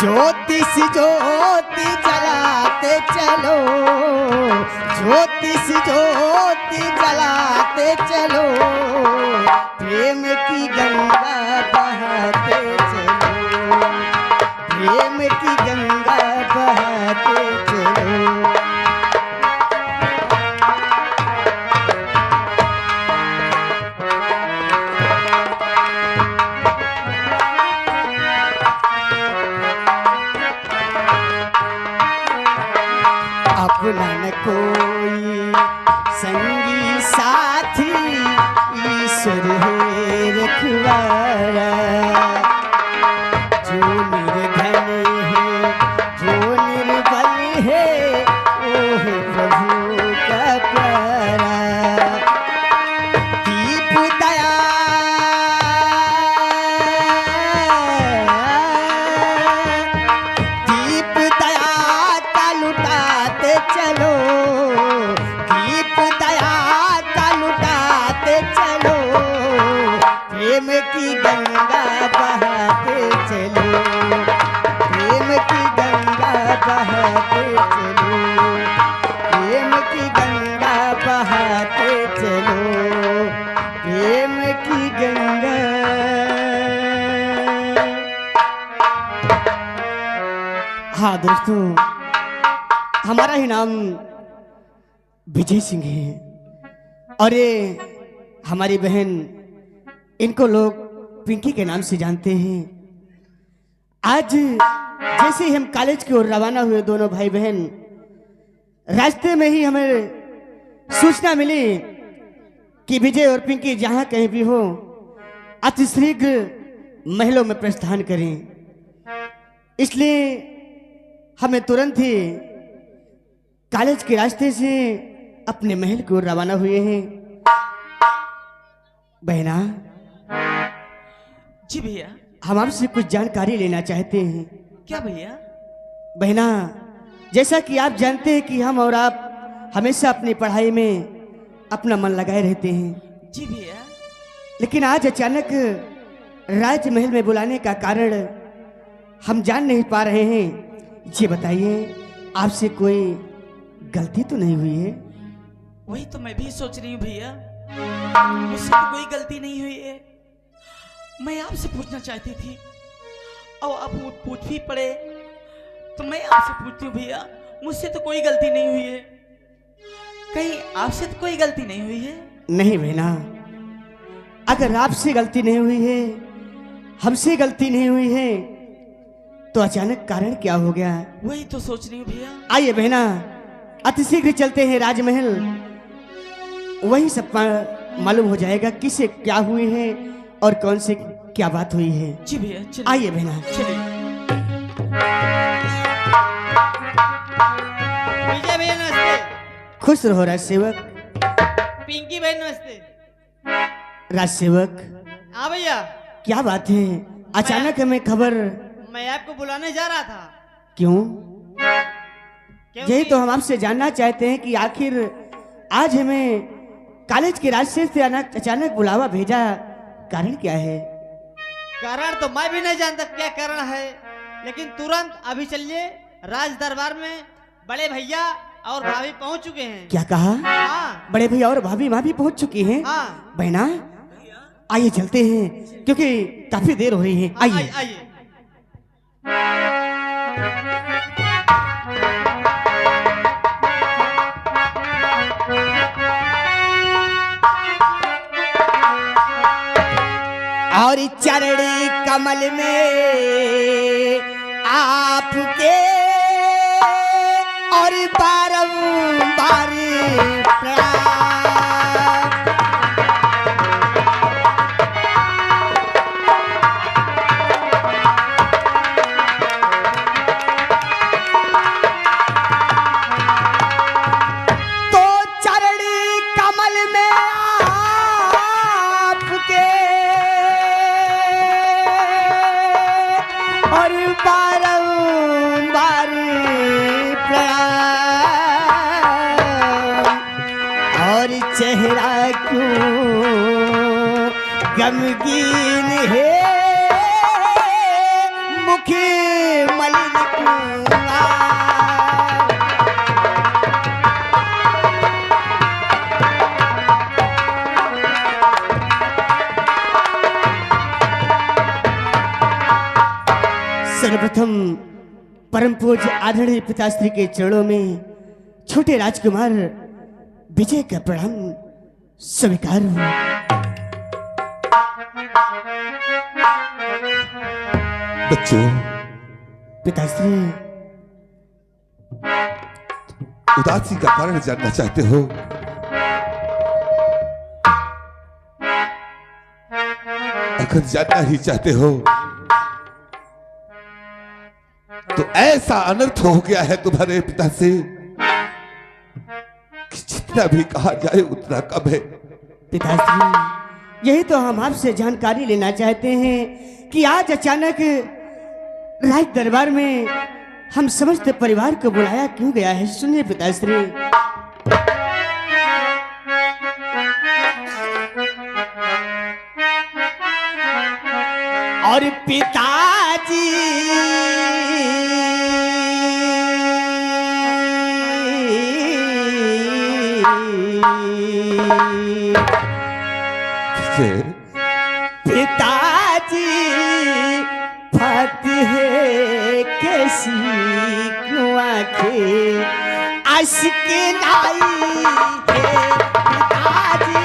ज्योतिष ज्योति जलाते चलो, ज्योतिष ज्योति जलाते चलो, प्रेम की गंगा बहाते चलो, प्रेम की गंगा बहाते चलो। अपना न कोई संगी साथी, ईश्वर है रखवारा, जो निर्धन है जो निर्बल है, वो है प्रभु का प्यारा। दीप दया दीप दया का लुटाते चलो, दीप दया का लुटाते चलो, प्रेम की गंगा बहाते चलो, प्रेम की गंगा बहाते चलो, प्रेम की गंगा बहाते चलो, प्रेम की गंगा। हाँ दोस्तों, हमारा ही नाम विजय सिंह है और ये हमारी बहन, इनको लोग पिंकी के नाम से जानते हैं। आज जैसे ही हम कॉलेज की ओर रवाना हुए दोनों भाई बहन, रास्ते में ही हमें सूचना मिली कि विजय और पिंकी जहां कहीं भी हो अतिशीघ्र महलों में प्रस्थान करें। इसलिए हमें तुरंत ही कॉलेज के रास्ते से अपने महल की ओर रवाना हुए हैं। बहना, जी भैया। हम आपसे कुछ जानकारी लेना चाहते हैं। क्या भैया? बहना, जैसा कि आप जानते हैं कि हम और आप हमेशा अपनी पढ़ाई में अपना मन लगाए रहते हैं। जी भैया। लेकिन आज अचानक राजमहल में बुलाने का कारण हम जान नहीं पा रहे हैं। ये बताइए, आपसे कोई गलती तो नहीं हुई है? वही तो मैं भी सोच रही हूँ भैया, मुझसे तो कोई गलती नहीं हुई है। मैं आपसे पूछना चाहती थी और आप पूछ भी पड़े तो मैं आपसे पूछती हूँ भैया, मुझसे तो कोई गलती नहीं हुई है। कहीं आपसे तो कोई गलती नहीं हुई है? नहीं बहना, अगर आपसे गलती नहीं हुई है, हमसे गलती नहीं हुई है, तो अचानक कारण क्या हो गया? वही तो सोच रही हूँ भैया। आइए बहना, अतिशीघ्र चलते हैं राजमहल, वही सब मालूम हो जाएगा किसे क्या हुई है और कौन से क्या बात हुई है। जी भैया चलिए। आइए बहना, चलिए। विजय भैया नमस्ते। खुश रहो राज सेवक। पिंकी भाई नमस्ते। राज सेवक, हाँ भैया। क्या बात है, अचानक हमें खबर? मैं आपको बुलाने जा रहा था। क्यों? क्योंकि यही तो हम आपसे जानना चाहते हैं कि आखिर आज हमें कॉलेज के रास्ते से अचानक बुलावा भेजा, कारण क्या है? कारण तो मैं भी नहीं जानता क्या कारण है, लेकिन तुरंत अभी चलिए राज दरबार में। बड़े भैया और भाभी पहुंच चुके हैं। क्या कहा? हाँ बड़े भैया और भाभी वहां भी पहुंच चुकी हैं। हाँ। बहना, आइए चलते हैं क्योंकि काफी देर हो रही है। आइए। आइए। और चरणी कमल में आपके और बारंबार प्रणाम। तो चरणी कमल में आपके और बारंबार प्रणाम। और चेहरा क्यों गमगीन है, मुख मलिन क्यों सर्वप्रथम परम पूज्य आदरणीय पिताश्री के चरणों में छोटे राजकुमार विजय का प्रणाम स्वीकार हो। बच्चों, पिताश्री, उदासी का कारण जानना चाहते हो? अगर जानना ही चाहते हो तो ऐसा अनर्थ हो गया है तुम्हारे पिता से कि जितना भी कहा जाए उतना कम है। पिताश्री, यही तो हम आपसे जानकारी लेना चाहते हैं कि आज अचानक राज दरबार में हम समस्त परिवार को बुलाया क्यों गया है। सुनिए पिताश्री। और पिताजी पिताजी फतेह कैसी क्यों आंखें अश्क लाई है पिताजी।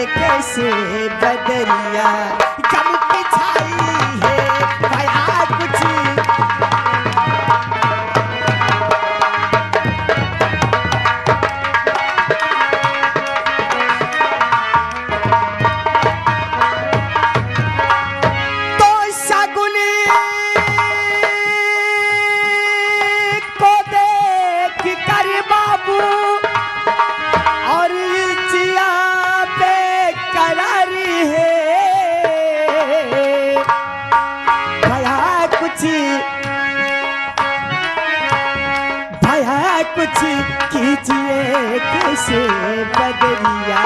कैसे बदरिया चमक छाई है भया कुछ। तो शगुनी को देख कर बाबू और जिया कुछ कीजिए कैसे बदलिया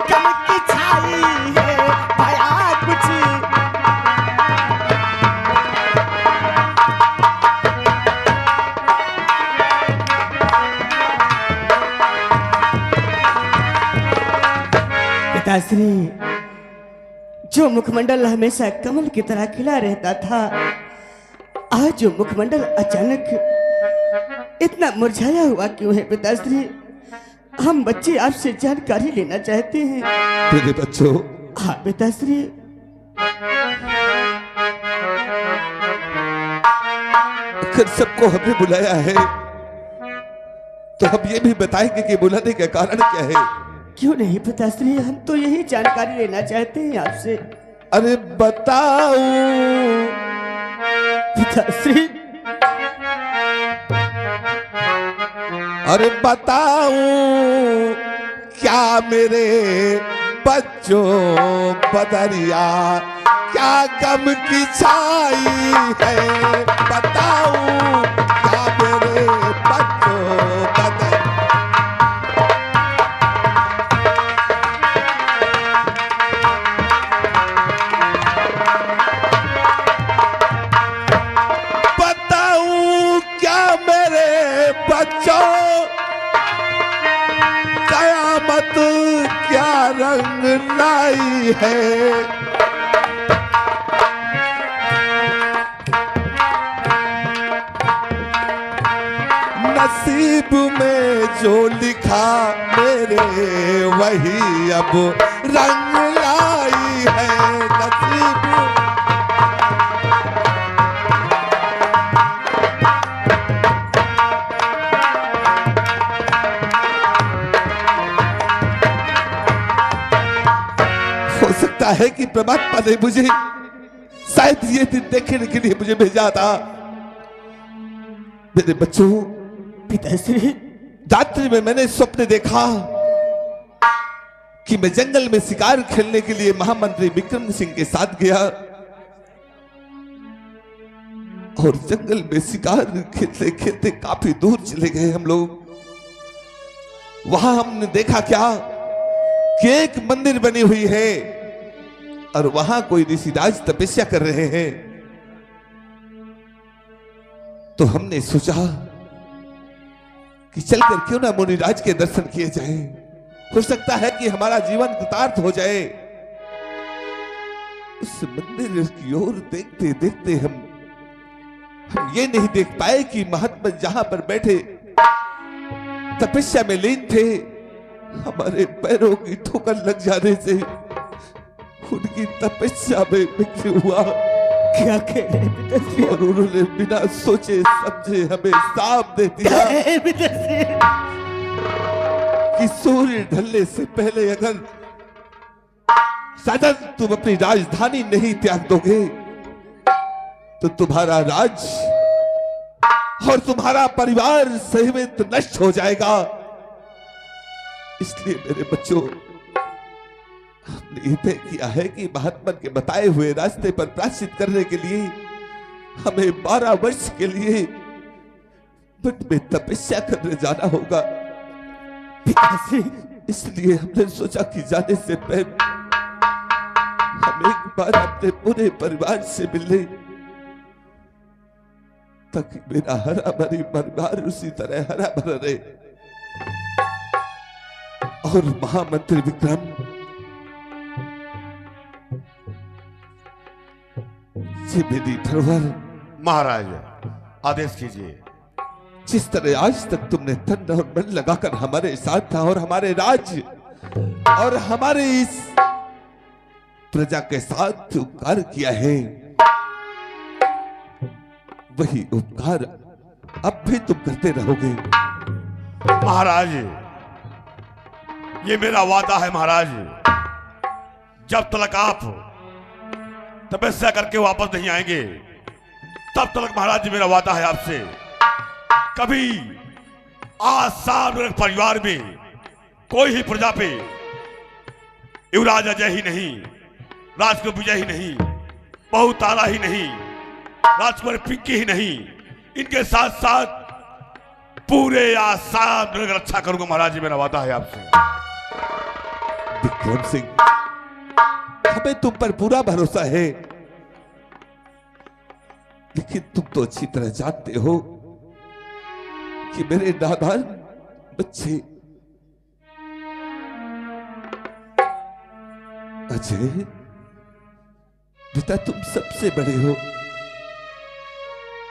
चमक छाई है भया कुछ। पिताश्री, जो मुखमंडल हमेशा कमल की तरह खिला रहता था, आज जो मुखमंडल अचानक इतना मुरझाया हुआ क्यों है पिताश्री? हम बच्चे आपसे जानकारी लेना चाहते हैं। मेरे बच्चों। हाँ पिताश्री। अगर सबको हमने बुलाया है तो हम ये भी बताएंगे कि बुलाने का कारण क्या है। क्यों नहीं पिताश्री, हम तो यही जानकारी लेना चाहते हैं आपसे। अरे बताओ पिताश्री। अरे बताऊं क्या मेरे बच्चों बदरिया क्या गम की छाई है। बताऊं क्या मेरे बच्चों बदरिया। बताऊं क्या मेरे बच्चों कयामत क्या रंग लाई है। नसीब में जो लिखा मेरे वही अब रंग लाई लगता है कि परमात्मा ने मुझे शायद ये दिन देखने के लिए मुझे भेजा था। मेरे बच्चों, पिताश्री, रात्रि में मैंने स्वप्न देखा कि मैं जंगल में शिकार खेलने के लिए महामंत्री विक्रम सिंह के साथ गया और जंगल में शिकार खेलते खेलते काफी दूर चले गए हम लोग। वहां हमने देखा क्या कि एक मंदिर बनी हुई है और वहां कोई ऋषिराज तपस्या कर रहे हैं। तो हमने सोचा कि चलकर क्यों ना मुनिराज के दर्शन किए जाएं, हो सकता है कि हमारा जीवन कृतार्थ हो जाए। उस मंदिर की ओर देखते देखते हम ये नहीं देख पाए कि महात्मा जहां पर बैठे तपस्या में लीन थे, हमारे पैरों की ठोकर लग जाने से उनकी तपस्या में विघ्न हुआ। क्या कह रहे पिताश्री? और उन्होंने बिना सोचे समझे हमें साफ दे दिया पिताश्री, कि सूर्य ढलने से पहले अगर सदन तुम अपनी राजधानी नहीं त्याग दोगे तो तुम्हारा राज और तुम्हारा परिवार सहित नष्ट हो जाएगा। इसलिए मेरे बच्चों, हमने ये तय किया है कि महात्मा के बताए हुए रास्ते पर प्रायश्चित करने के लिए हमें 12 वर्ष के लिए वन में तपस्या करने जाना होगा। पिताश्री, इसलिए हमने सोचा कि जाने से पहले हम एक बार अपने पूरे परिवार से मिलने, ताकि मेरा हरा भरी परिवार उसी तरह हरा भरा रहे। और महामंत्री विक्रम, ये मेरी धरोहर। महाराज, आदेश कीजिए। जिस तरह आज तक तुमने तन और मन लगाकर हमारे साथ था और हमारे राज्य और हमारे इस प्रजा के साथ उपकार किया है, वही उपकार अब भी तुम करते रहोगे। महाराज, ये मेरा वादा है महाराज, जब तक आप तपस्या करके वापस नहीं आएंगे तब तक महाराज जी मेरा वादा है आपसे, कभी आसाम परिवार में कोई ही प्रजा पे युवराज अजय ही नहीं, राजकुमार विजय ही नहीं, बहू तारा ही नहीं, राजकुमार पिंकी ही नहीं, इनके साथ साथ पूरे आसाम की रक्षा करूंगा महाराज जी, मेरा वादा है आपसे। विक्रम सिंह, हमें तुम पर पूरा भरोसा है, लेकिन तुम तो अच्छी तरह जानते हो कि मेरे नादान बच्चे अजय, बेटा तुम सबसे बड़े हो,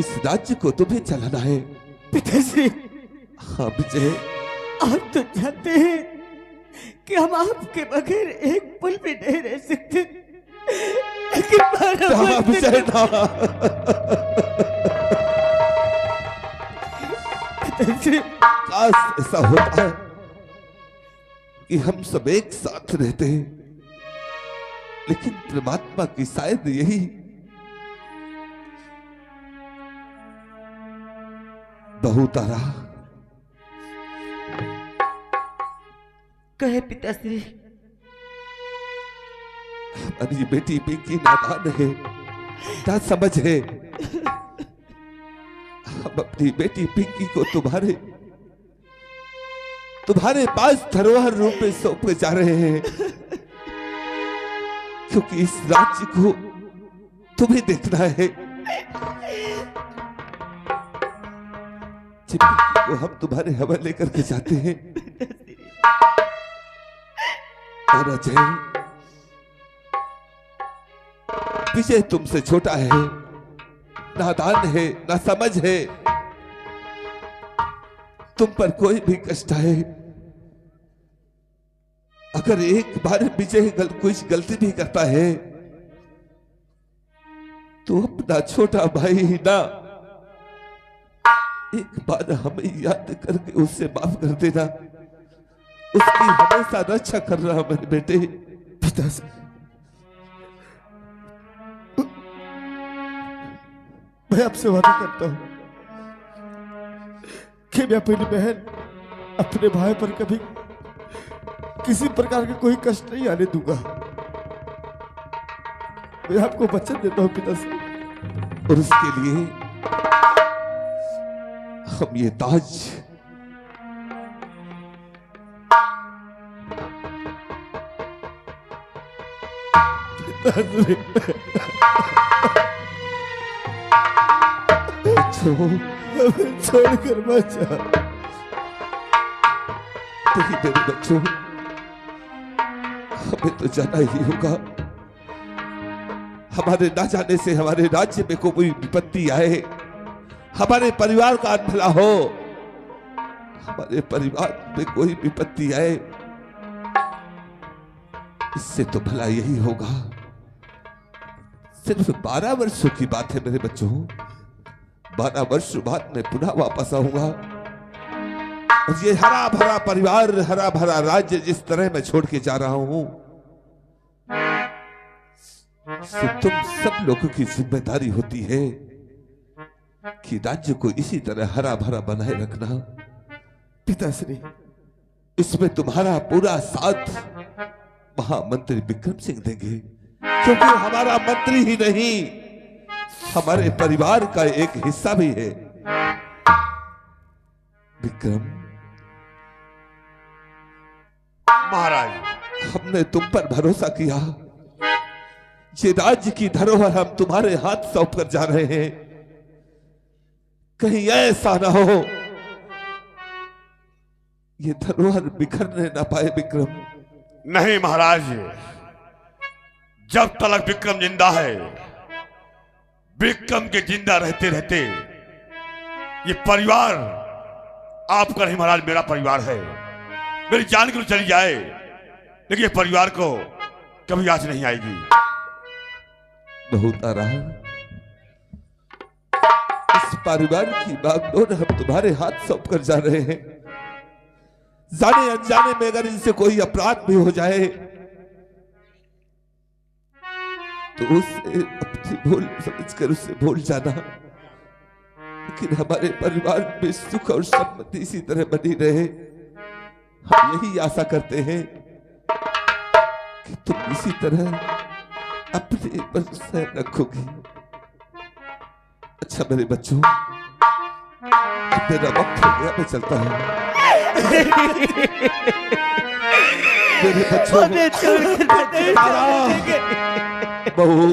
इस राज्य को तुम्हें चलाना है। पिताश्री, हाँ विजय, आप तो जानते हैं कि हम आपके बगैर एक पल भी नहीं रह सकते, लेकिन 12 ना वर्ष विजय ना। पिताश्री, काश ऐसा होता कि हम सब एक साथ रहते हैं, लेकिन परमात्मा की शायद यही बहू तारा, कहे पिताश्री। हमारी बेटी पिंकी नादान है, ना समझ है। हम अपनी बेटी पिंकी को तुम्हारे पास धरोहर रूप में सौंप जा रहे हैं, क्योंकि इस राज्य को तुम्हें देखना है। पिंकी को हम तुम्हारे हवाले करके जाते हैं। और अजय, विजय तुमसे छोटा है, नादान है, ना समझ है, तुम पर कोई भी कष्ट है, अगर एक बार विजय कुछ गलती भी करता है तो अपना छोटा भाई ही ना, एक बार हमें याद करके उससे माफ कर देना, उसकी हमेशा रक्षा करना मेरे बेटे। पिताश्री, मैं आपसे वादा करता हूं कि मैं अपनी बहन अपने भाई पर कभी किसी प्रकार का कोई कष्ट नहीं आने दूंगा। मैं आपको वचन देता हूं पिताश्री। और उसके लिए हम ये ताज पिताश्री हमें छोड़कर मत जा। नहीं मेरे बच्चों, हमें तो जाना ही होगा। हमारे ना जाने से हमारे राज्य में कोई विपत्ति आए, हमारे परिवार का भला हो, हमारे परिवार में कोई विपत्ति आए, इससे तो भला यही होगा। सिर्फ 12 वर्षों की बात है मेरे बच्चों। 12 वर्ष बाद मैं पुनः वापस आऊंगा और ये हरा भरा परिवार, हरा भरा राज्य जिस तरह मैं छोड़ के जा रहा हूं, से तुम सब लोगों की जिम्मेदारी होती है कि राज्य को इसी तरह हरा भरा बनाए रखना। पिताश्री इसमें तुम्हारा पूरा साथ महामंत्री विक्रम सिंह देंगे, क्योंकि हमारा मंत्री ही नहीं, हमारे परिवार का एक हिस्सा भी है। विक्रम, महाराज हमने तुम पर भरोसा किया। ये राज्य की धरोहर हम तुम्हारे हाथ सौंप कर जा रहे हैं। कहीं ऐसा ना हो ये धरोहर बिखरने ना पाए विक्रम। नहीं महाराज, जब तक विक्रम जिंदा है, विक्रम के जिंदा रहते रहते ये परिवार आपका नहीं महाराज, मेरा परिवार है। मेरी जान क्यों चली जाए, लेकिन ये परिवार को कभी आँच नहीं आएगी। बहुत आ रहा, इस परिवार की बागडोर हम तुम्हारे हाथ सौंप कर जा रहे हैं। जाने अनजाने में अगर इनसे कोई अपराध भी हो जाए तो उसे अपनी भूल समझकर उसे भूल जाना, लेकिन हमारे परिवार में सुख और सम्मति इसी तरह बनी रहे। हम यही आशा करते हैं कि तुम इसी तरह अपने पर सह रखोगी। अच्छा मेरे बच्चों, मेरा वक्त हो गया, मैं चलता हूं। मेरे बच्चों, बहू